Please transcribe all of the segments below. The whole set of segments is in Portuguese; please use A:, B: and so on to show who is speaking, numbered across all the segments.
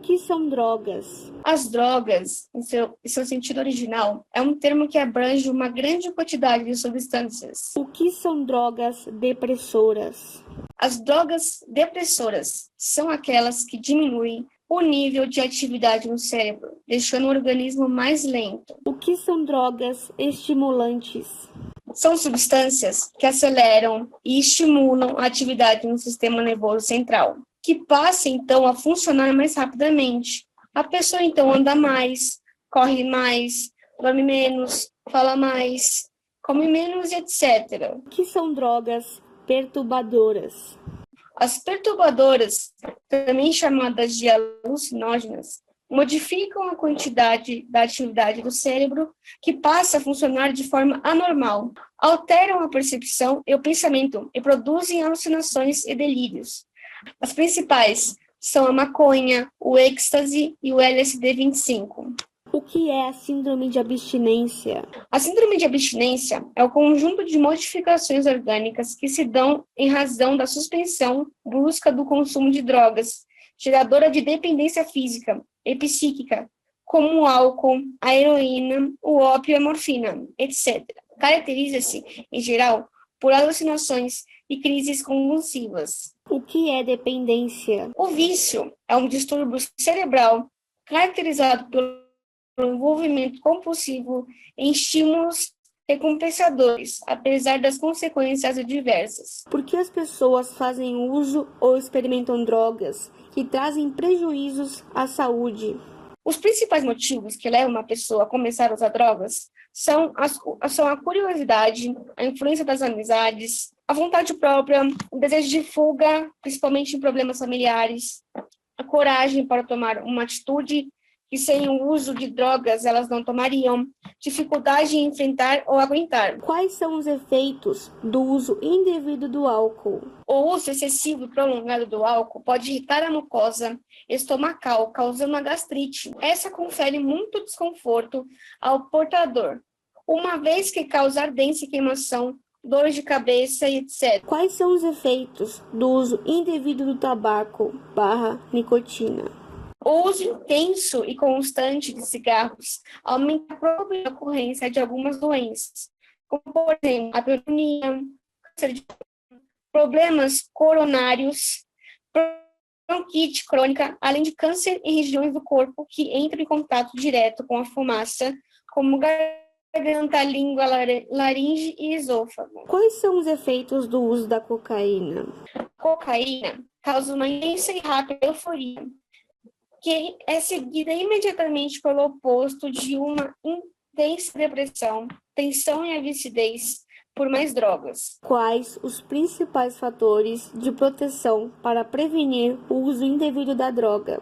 A: que são drogas?
B: As drogas, em seu sentido original, é um termo que abrange uma grande quantidade de substâncias.
A: O que são drogas depressoras?
B: As drogas depressoras são aquelas que diminuem o nível de atividade no cérebro, deixando o organismo mais lento.
A: O que são drogas estimulantes?
B: São substâncias que aceleram e estimulam a atividade no sistema nervoso central, que passa então a funcionar mais rapidamente. A pessoa então anda mais, corre mais, dorme menos, fala mais, come menos, etc.
A: O que são drogas perturbadoras?
B: As perturbadoras, também chamadas de alucinógenas, modificam a quantidade da atividade do cérebro que passa a funcionar de forma anormal, alteram a percepção e o pensamento e produzem alucinações e delírios. As principais são a maconha, o êxtase e o LSD-25.
A: O que é a síndrome de abstinência?
B: A síndrome de abstinência é o conjunto de modificações orgânicas que se dão em razão da suspensão brusca do consumo de drogas, geradora de dependência física e psíquica, como o álcool, a heroína, o ópio e a morfina, etc. Caracteriza-se, em geral, por alucinações e crises convulsivas.
A: O que é dependência?
B: O vício é um distúrbio cerebral caracterizado pelo envolvimento compulsivo em estímulos recompensadores, apesar das consequências adversas.
A: Por que as pessoas fazem uso ou experimentam drogas que trazem prejuízos à saúde?
B: Os principais motivos que levam uma pessoa a começar a usar drogas são a curiosidade, a influência das amizades, a vontade própria, o desejo de fuga, principalmente em problemas familiares, a coragem para tomar uma atitude que sem o uso de drogas elas não tomariam, dificuldade em enfrentar ou aguentar.
A: Quais são os efeitos do uso indevido do álcool?
B: O uso excessivo e prolongado do álcool pode irritar a mucosa estomacal, causando uma gastrite. Essa confere muito desconforto ao portador, uma vez que causa ardência e queimação, dores de cabeça e etc.
A: Quais são os efeitos do uso indevido do tabaco/nicotina?
B: O uso intenso e constante de cigarros aumenta a probabilidade de ocorrência de algumas doenças, como, por exemplo, a pneumonia, câncer de problemas coronários, bronquite crônica, além de câncer em regiões do corpo que entram em contato direto com a fumaça, como garganta, língua, laringe e esôfago.
A: Quais são os efeitos do uso da cocaína?
B: A cocaína causa uma intensa e rápida euforia, que é seguida imediatamente pelo oposto de uma intensa depressão, tensão e avidez por mais drogas.
A: Quais os principais fatores de proteção para prevenir o uso indevido da droga?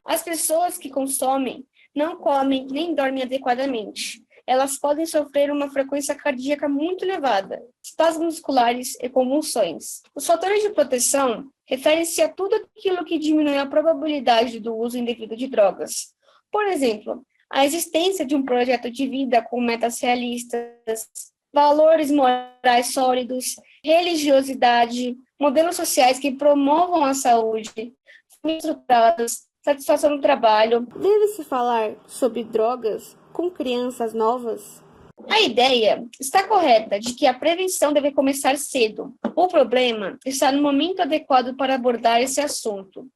B: As pessoas que consomem não comem nem dormem adequadamente. Elas podem sofrer uma frequência cardíaca muito elevada, espasmos musculares e convulsões. Os fatores de proteção referem-se a tudo aquilo que diminui a probabilidade do uso indevido de drogas. Por exemplo, a existência de um projeto de vida com metas realistas, valores morais sólidos, religiosidade, modelos sociais que promovam a saúde, famílias estruturadas, satisfação no trabalho.
A: Deve-se falar sobre drogas com crianças novas?
B: A ideia está correta de que a prevenção deve começar cedo. O problema está no momento adequado para abordar esse assunto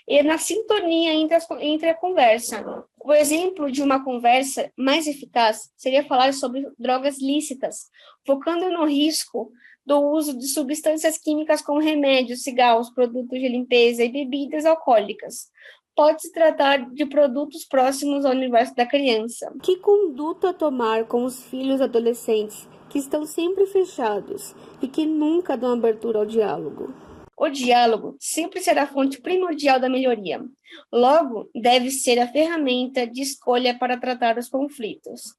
B: e na sintonia entre a conversa. O exemplo de uma conversa mais eficaz seria falar sobre drogas lícitas, focando no risco do uso de substâncias químicas como remédios, cigarros, produtos de limpeza e bebidas alcoólicas. Pode-se tratar de produtos próximos ao universo da criança.
A: Que conduta tomar com os filhos adolescentes que estão sempre fechados e que nunca dão abertura ao diálogo?
B: O diálogo sempre será a fonte primordial da melhoria. Logo, deve ser a ferramenta de escolha para tratar os conflitos.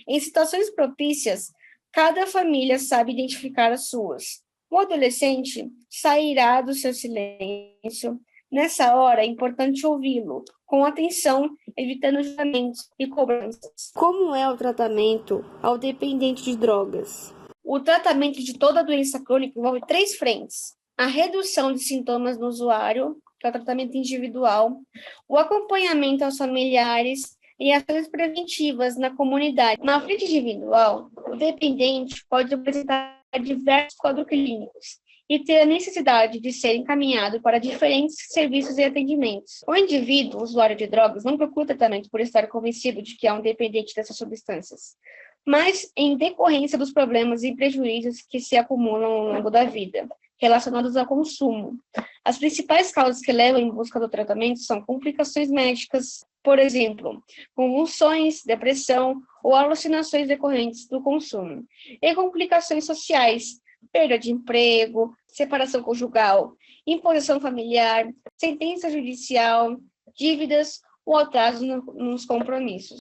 B: Em situações propícias, cada família sabe identificar as suas. O adolescente sairá do seu silêncio. Nessa hora, é importante ouvi-lo com atenção, evitando julgamentos e cobranças.
A: Como é o tratamento ao dependente de drogas?
B: O tratamento de toda doença crônica envolve 3 frentes: a redução de sintomas no usuário, que é o tratamento individual, o acompanhamento aos familiares e ações preventivas na comunidade. Na frente individual, o dependente pode apresentar diversos quadros clínicos e ter a necessidade de ser encaminhado para diferentes serviços e atendimentos. O indivíduo, usuário de drogas, não procura tratamento por estar convencido de que é um dependente dessas substâncias, mas em decorrência dos problemas e prejuízos que se acumulam ao longo da vida, relacionados ao consumo. As principais causas que levam em busca do tratamento são complicações médicas, por exemplo, convulsões, depressão ou alucinações decorrentes do consumo, e complicações sociais, perda de emprego, separação conjugal, imposição familiar, sentença judicial, dívidas ou atraso nos compromissos.